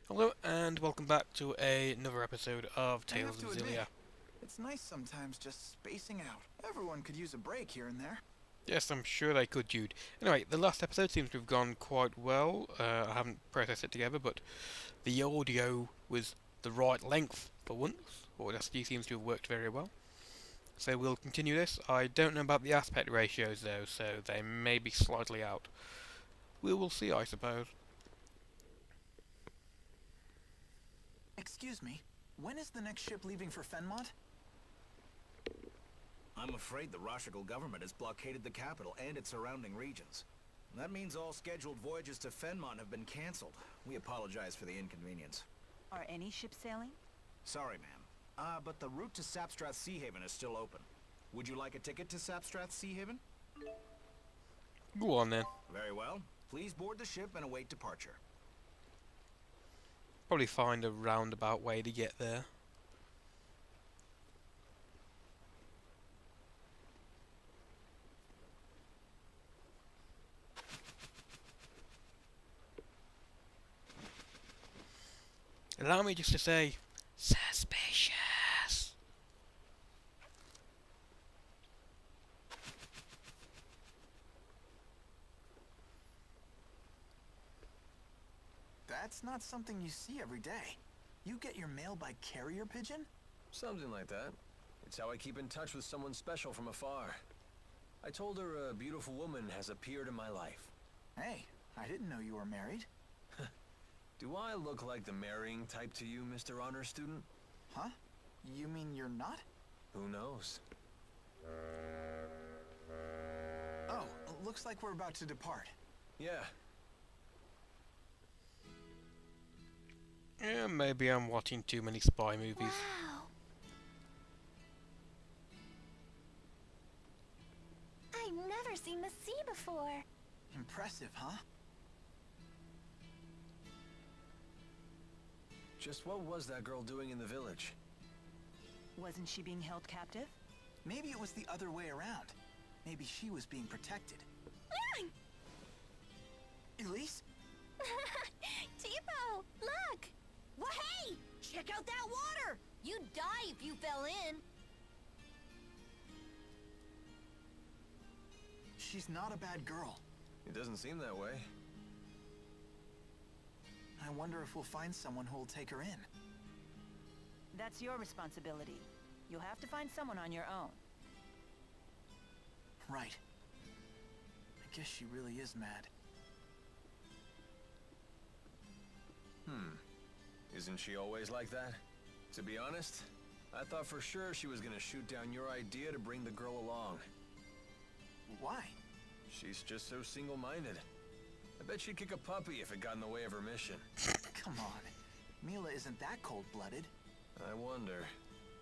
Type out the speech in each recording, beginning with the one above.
Hello and welcome back to another episode of I have Tales to of admit, Xillia. it's nice sometimes just spacing out. Everyone could use a break here and there. Yes, I'm sure they could, Jude. Anyway, the last episode seems to have gone quite well. I haven't processed it together, but the audio was the right length for once. Audacity seems to have worked very well. So we'll continue this. I don't know about the aspect ratios though, so they may be slightly out. We will see, I suppose. Excuse me, when is the next ship leaving for Fenmont? I'm afraid the Roshigal government has blockaded the capital and its surrounding regions. That means all scheduled voyages to Fenmont have been cancelled. We apologize for the inconvenience. Are any ships sailing? Sorry, ma'am. But the route to Sapstrath Sea Haven is still open. Would you like a ticket to Sapstrath Sea Haven? Go on then. Very well. Please board the ship and await departure. Probably find a roundabout way to get there. Allow me just to say, suspicious. That's not something you see every day. You get your mail by carrier pigeon? Something like that. It's how I keep in touch with someone special from afar. I told her a beautiful woman has appeared in my life. Hey, I didn't know you were married. Do I look like the marrying type to you, Mr. Honor Student? Huh? You mean you're not? Who knows? Oh, looks like we're about to depart. Yeah, Yeah, maybe I'm watching too many spy movies. Wow! I've never seen the sea before. Impressive, huh? just what was that girl doing in the village? Wasn't she being held captive? Maybe it was the other way around. Maybe she was being protected. Elise? Tipo, look! Well, hey! Check out that water! You'd die if you fell in. She's not a bad girl. It doesn't seem that way. I wonder if we'll find someone who'll take her in. That's your responsibility. You'll have to find someone on your own. Right. I guess she really is mad. Isn't she always like that? To be honest, I thought for sure she was gonna shoot down your idea to bring the girl along. Why? She's just so single-minded. I bet she'd kick a puppy if it got in the way of her mission. Come on. Mila isn't that cold-blooded. I wonder.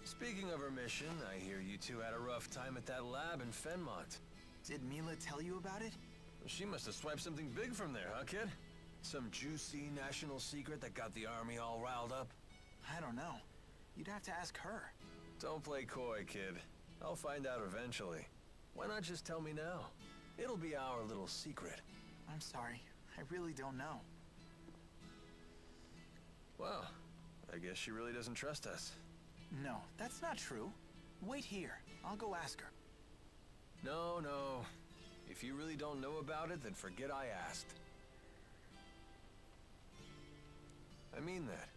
Speaking of her mission, I hear you two had a rough time at that lab in Fenmont. Did Mila tell you about it? She must have swiped something big from there, huh, kid? Some juicy national secret that got the army all riled up? I don't know. You'd have to ask her. Don't play coy, kid. I'll find out eventually. Why not just tell me now? It'll be our little secret. I'm sorry. I really don't know. Well, I guess she really doesn't trust us. No, that's not true. Wait here. I'll go ask her. No, no. If you really don't know about it, then forget I asked. I mean that.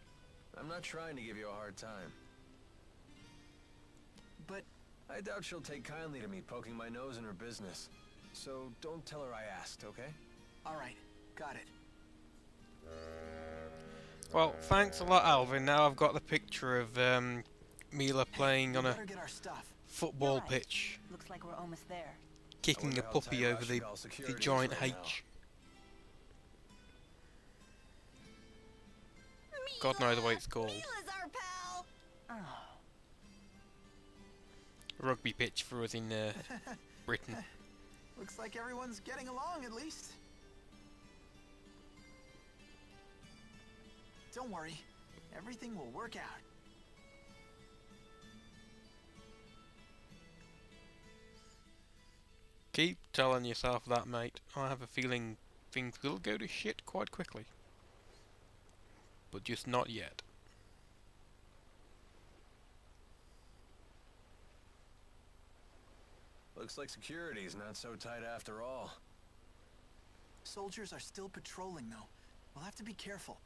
I'm not trying to give you a hard time. But I doubt she'll take kindly to me poking my nose in her business. So don't tell her I asked, okay? all right. Got it. Well, thanks a lot, Alvin. Now I've got the picture of Mila playing We on a better get our stuff. football You're right. pitch, Looks like we're almost there. kicking a wonder how puppy tight over the Roshigal security is giant right now. H. God knows what it's called. Mila's our pal! Oh, Rugby pitch for us in Britain. Looks like everyone's getting along at least. Don't worry. Everything will work out. Keep telling yourself that, mate. I have a feeling things will go to shit quite quickly. but just not yet. Looks like security's not so tight after all. Soldiers are still patrolling, though. We'll have to be careful.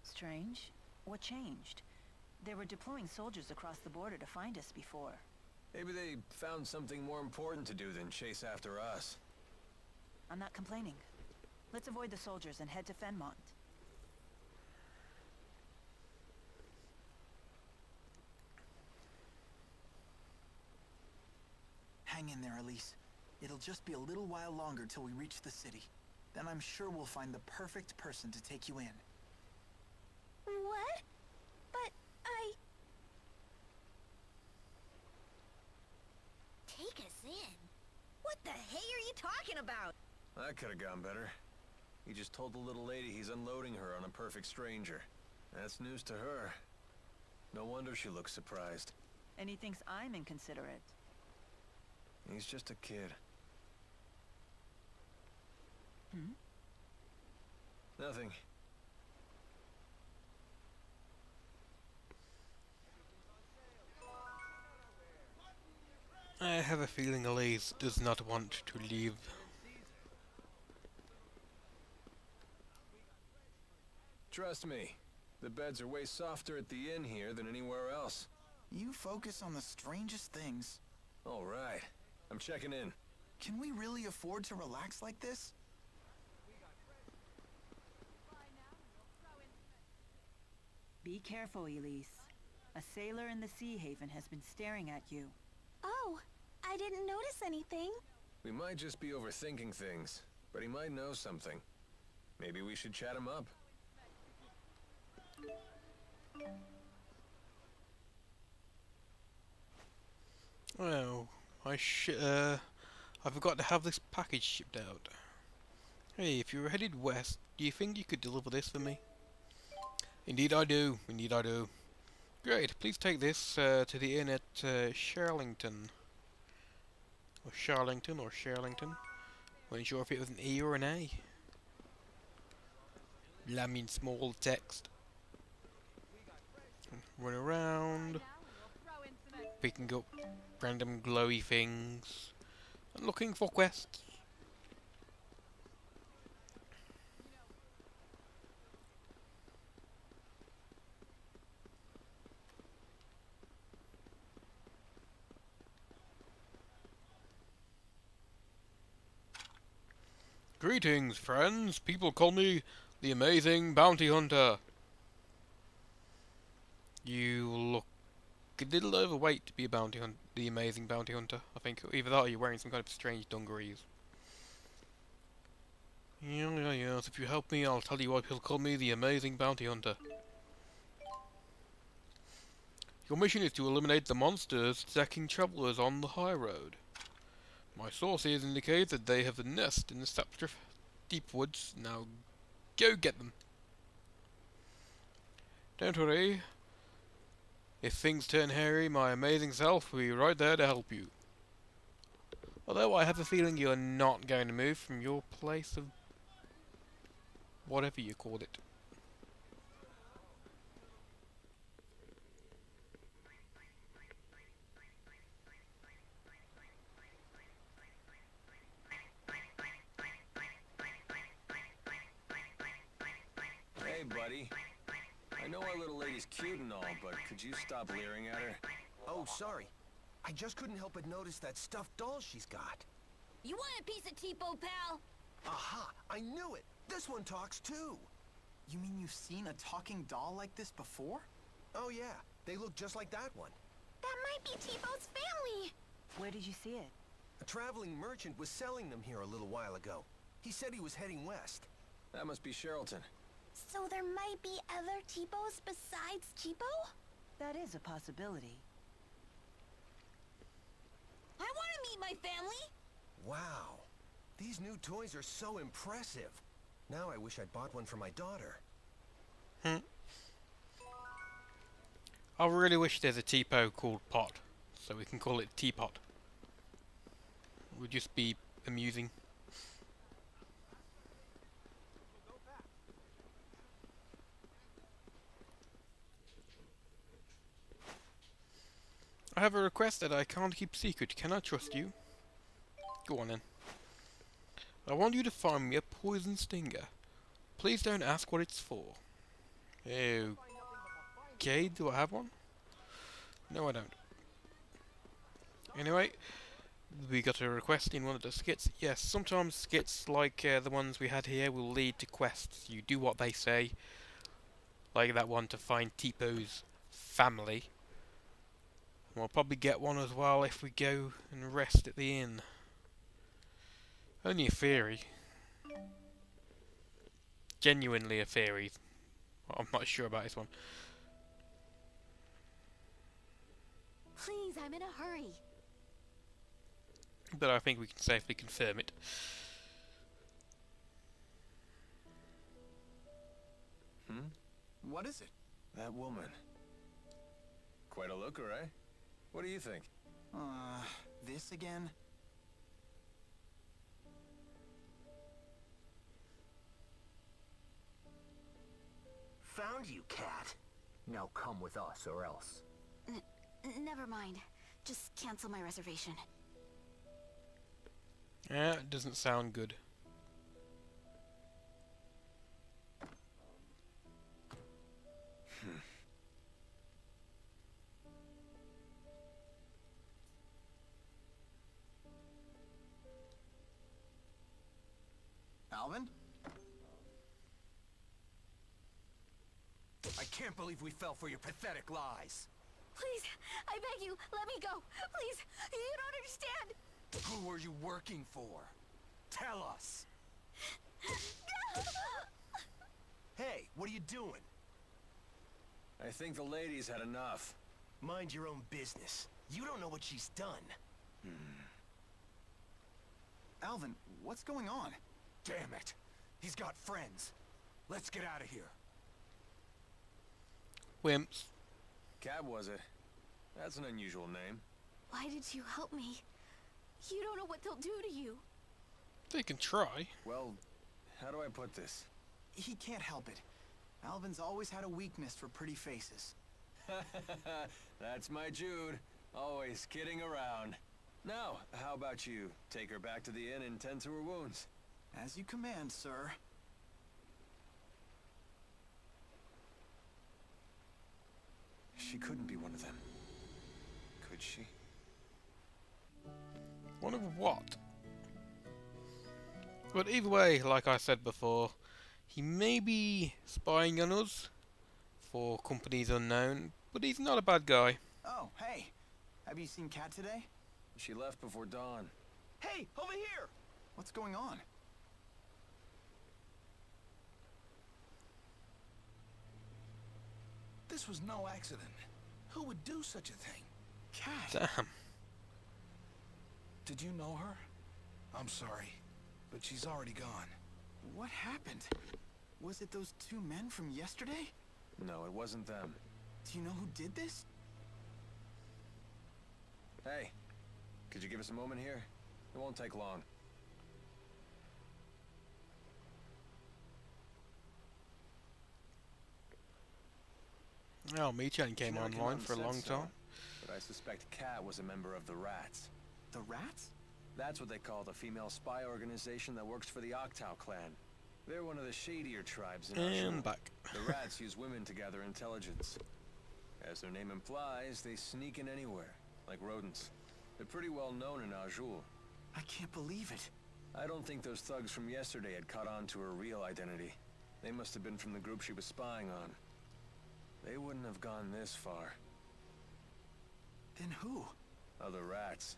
Strange. What changed? They were deploying soldiers across the border to find us before. Maybe they found something more important to do than chase after us. I'm not complaining. Let's avoid the soldiers and head to Fenmont. Hang in there, Elise. It'll just be a little while longer till we reach the city. Then I'm sure we'll find the perfect person to take you in. What? But Take us in? What the hey are you talking about? That could have gone better. He just told the little lady he's unloading her on a perfect stranger. That's news to her. No wonder she looks surprised. And he thinks I'm inconsiderate. He's just a kid. Hmm? Nothing. I have a feeling Elise does not want to leave. Trust me, the beds are way softer at the inn here than anywhere else. You focus on the strangest things. All right, I'm checking in. Can we really afford to relax like this? Be careful, Elise. A sailor in the Sea Haven has been staring at you. Oh, I didn't notice anything. We might just be overthinking things, but he might know something. Maybe we should chat him up. Well, I forgot to have this package shipped out. Hey, if you were headed west, do you think you could deliver this for me? Indeed I do. Indeed I do. Great. Please take this to the inn at Sherlington. Or Charlington, or Sherlington. Wasn't sure if it was an E or an A. I mean small text. Run around, picking up random glowy things, and looking for quests. Greetings, friends. People call me the Amazing Bounty Hunter. You look a little overweight to be the Amazing Bounty Hunter. I think either that or you're wearing some kind of strange dungarees. Yes. If you help me, I'll tell you why people call me the Amazing Bounty Hunter. Your mission is to eliminate the monsters attacking travelers on the high road. My sources indicate that they have a nest in the Sapstrip deep woods. Now, go get them. Don't worry. If things turn hairy, my amazing self will be right there to help you. Although I have a feeling you're not going to move from your place of whatever you called it. Hey, buddy. I know our little lady's cute and all, but could you stop leering at her? Oh, sorry. I just couldn't help but notice that stuffed doll she's got. You want a piece of Tipo, pal? Aha! I knew it! This one talks too! You mean you've seen a talking doll like this before? Oh yeah, they look just like that one. That might be Tipo's family. Where did you see it? A traveling merchant was selling them here a little while ago. He said he was heading west. That must be Sherlington. So there might be other Tipos besides Tipo? That is a possibility. I want to meet my family. Wow. These new toys are so impressive. Now I wish I'd bought one for my daughter. I really wish there's a Tipo called Pot, so we can call it Teapot. It would just be amusing. I have a request that I can't keep secret. Can I trust you? Go on then. I want you to find me a poison stinger. Please don't ask what it's for. Okay, do I have one? No, I don't. Anyway, we got a request in one of the skits. Yes, sometimes skits like the ones we had here will lead to quests. You do what they say. Like that one to find Tipo's family. We'll probably get one as well if we go and rest at the inn. Only a theory. Genuinely a theory. I'm not sure about this one. Please, I'm in a hurry. But I think we can safely confirm it. What is it? That woman. Quite a looker, eh? What do you think? This again? Found you, cat. Now come with us or else. Never mind. Just cancel my reservation. Yeah, it doesn't sound good. Alvin? I can't believe we fell for your pathetic lies. Please, I beg you, let me go. Please, you don't understand. Who are you working for? Tell us. Hey, what are you doing? I think the lady's had enough. Mind your own business. You don't know what she's done. Alvin, what's going on? Damn it. He's got friends. Let's get out of here. Wimps. Cab was it? That's an unusual name. Why did you help me? You don't know what they'll do to you. They can try. Well, how do I put this? He can't help it. Alvin's always had a weakness for pretty faces. That's my Jude. Always kidding around. Now, how about you take her back to the inn and tend to her wounds? As you command, sir. She couldn't be one of them. Could she? One of what? But either way, like I said before, he may be spying on us for companies unknown, but he's not a bad guy. Oh, hey. Have you seen Kat today? She left before dawn. Hey, over here! What's going on? This was no accident. Who would do such a thing? Kat! Damn. Did you know her? I'm sorry, but she's already gone. What happened? Was it those two men from yesterday? No, it wasn't them. Do you know who did this? Hey, could you give us a moment here? It won't take long. Oh, Michan came She never online out for a and long said so, time. But I suspect Kat was a member of the Rats. The rats? That's what they call the female spy organization that works for the Octow clan. They're one of the shadier tribes in our And back. The Rats use women to gather intelligence. As their name implies, they sneak in anywhere, like rodents. They're pretty well known in Azul. I can't believe it. I don't think those thugs from yesterday had caught on to her real identity. They must have been from the group she was spying on. They wouldn't have gone this far. Then who? Other Rats.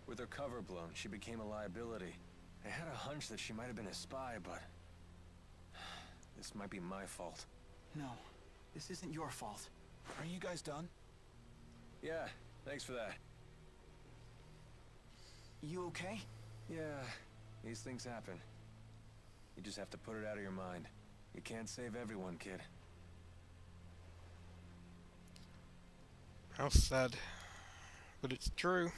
With her cover blown, she became a liability. I had a hunch that she might have been a spy, but... this might be my fault. No, this isn't your fault. Are you guys done? Yeah, thanks for that. You okay? Yeah, these things happen. You just have to put it out of your mind. You can't save everyone, kid. How sad. But it's true.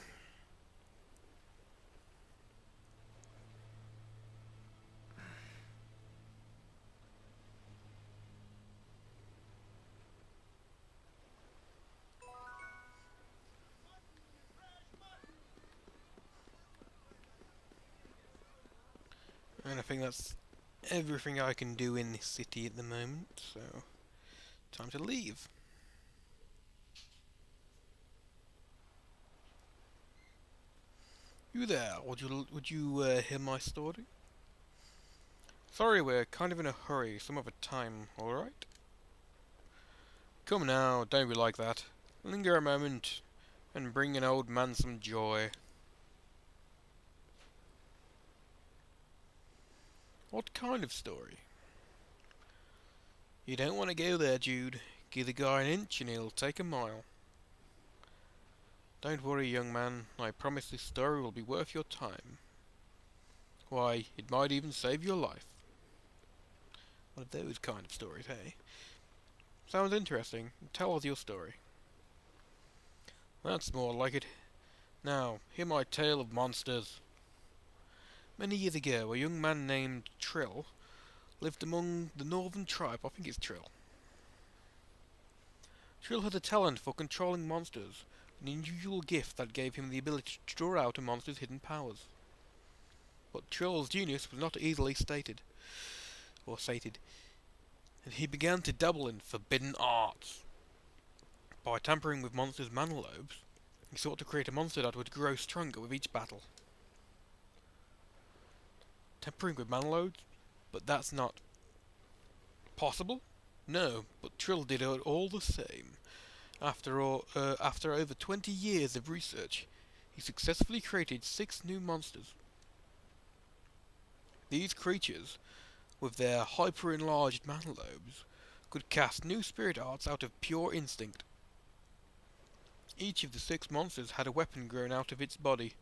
And I think that's everything I can do in this city at the moment, so time to leave. You there, would you hear my story? Sorry, we're kind of in a hurry, some other time, alright? Come now, don't be like that. Linger a moment, and bring an old man some joy. What kind of story? You don't want to go there, Jude. Give the guy an inch and he'll take a mile. Don't worry, young man. I promise this story will be worth your time. Why, it might even save your life. One of those kind of stories, hey? Sounds interesting. Tell us your story. That's more like it. Now, hear my tale of monsters. Many years ago, a young man named Trill lived among the northern tribe. I think it's Trill. Trill had a talent for controlling monsters, an unusual gift that gave him the ability to draw out a monster's hidden powers. But Trill's genius was not easily sated, and he began to dabble in forbidden arts. By tampering with monsters' mana lobes, he sought to create a monster that would grow stronger with each battle. Tampering with mana lobes? But that's not possible? No, but Trill did it all the same. After over 20 years of research, he successfully created 6 new monsters. These creatures, with their hyper-enlarged mana lobes, could cast new spirit arts out of pure instinct. Each of the 6 monsters had a weapon grown out of its body,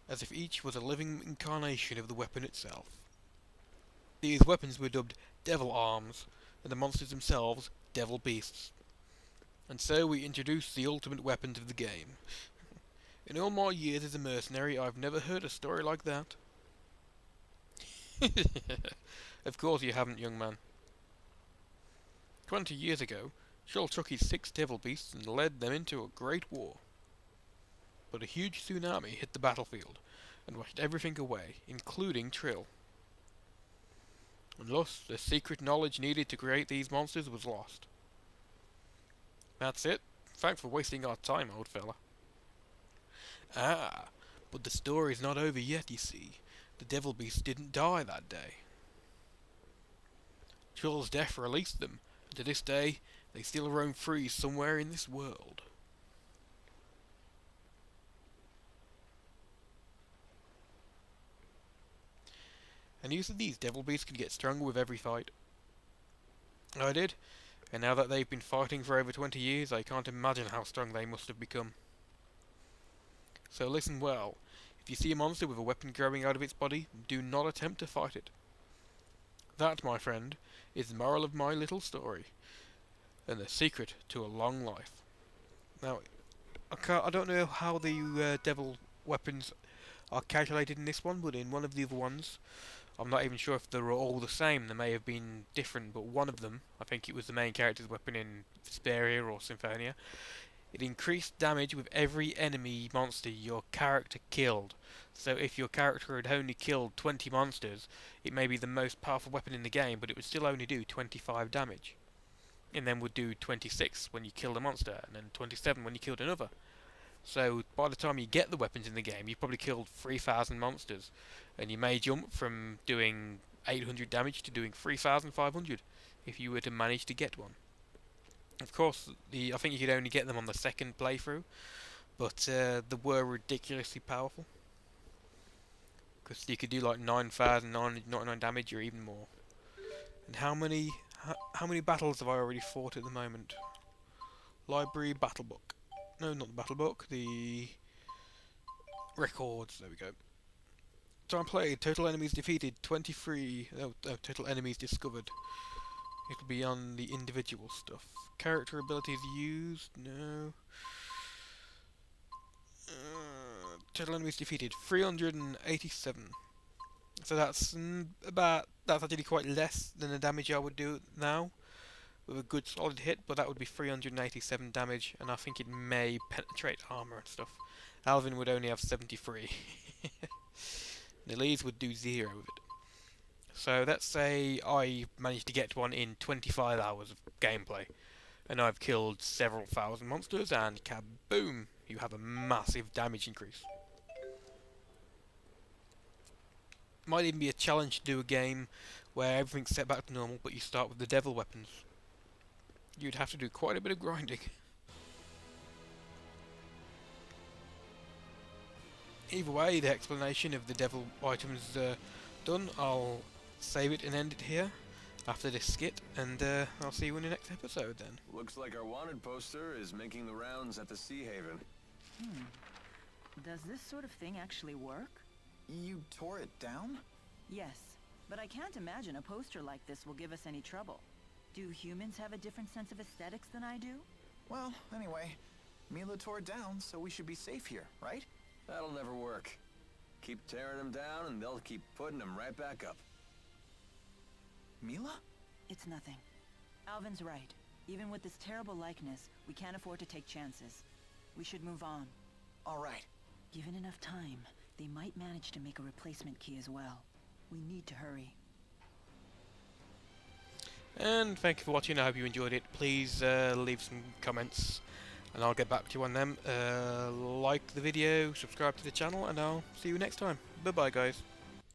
as if each was a living incarnation of the weapon itself. These weapons were dubbed Devil Arms, and the monsters themselves Devil Beasts. And so we introduced the ultimate weapons of the game. In all my years as a mercenary, I've never heard a story like that. Of course you haven't, young man. 20 years ago, Shull took his 6 devil beasts and led them into a great war. But a huge tsunami hit the battlefield and washed everything away, including Trill. And thus, the secret knowledge needed to create these monsters was lost. That's it. Thanks for wasting our time, old fella. Ah, but the story's not over yet, you see. The devil beasts didn't die that day. Trill's death released them, and to this day, they still roam free somewhere in this world. And you said these devil beasts could get stronger with every fight. I did, and now that they've been fighting for over 20 years, I can't imagine how strong they must have become. So listen well. If you see a monster with a weapon growing out of its body, do not attempt to fight it. That, my friend, is the moral of my little story, and the secret to a long life. Now, I don't know how the devil weapons are calculated in this one, but in one of the other ones, I'm not even sure if they were all the same. They may have been different, but one of them, I think it was the main character's weapon in Vesperia or Symphonia, it increased damage with every enemy monster your character killed. So if your character had only killed 20 monsters, it may be the most powerful weapon in the game, but it would still only do 25 damage. And then would do 26 when you killed a monster, and then 27 when you killed another. So by the time you get the weapons in the game, you've probably killed 3,000 monsters. And you may jump from doing 800 damage to doing 3,500 if you were to manage to get one. Of course, I think you could only get them on the second playthrough, but they were ridiculously powerful. Because you could do like 9,999 damage or even more. And how many battles have I already fought at the moment? Library battle book. No, not the battle book. The records. There we go. Time played. Total enemies defeated 23. Total enemies discovered. It'll be on the individual stuff. Character abilities used. No. Total enemies defeated 387. So that's actually quite less than the damage I would do now with a good solid hit, but that would be 387 damage, and I think it may penetrate armor and stuff. Alvin would only have 73. Elise would do 0 with it. So let's say I managed to get one in 25 hours of gameplay, and I've killed several thousand monsters, and kaboom! You have a massive damage increase. Might even be a challenge to do a game where everything's set back to normal, but you start with the devil weapons. You'd have to do quite a bit of grinding. Either way, the explanation of the devil items done. I'll save it and end it here after this skit, and I'll see you in the next episode then. Looks like our wanted poster is making the rounds at the Sea Haven. Does this sort of thing actually work? You tore it down? Yes, but I can't imagine a poster like this will give us any trouble. Do humans have a different sense of aesthetics than I do? Well, anyway, Mila tore it down, so we should be safe here, right? That'll never work. Keep tearing them down and they'll keep putting them right back up. Mila? It's nothing. Alvin's right. Even with this terrible likeness, we can't afford to take chances. We should move on. All right. Given enough time, they might manage to make a replacement key as well. We need to hurry. And thank you for watching. I hope you enjoyed it. Please leave some comments, and I'll get back to you on them. Like the video, subscribe to the channel, and I'll see you next time. Bye bye, guys.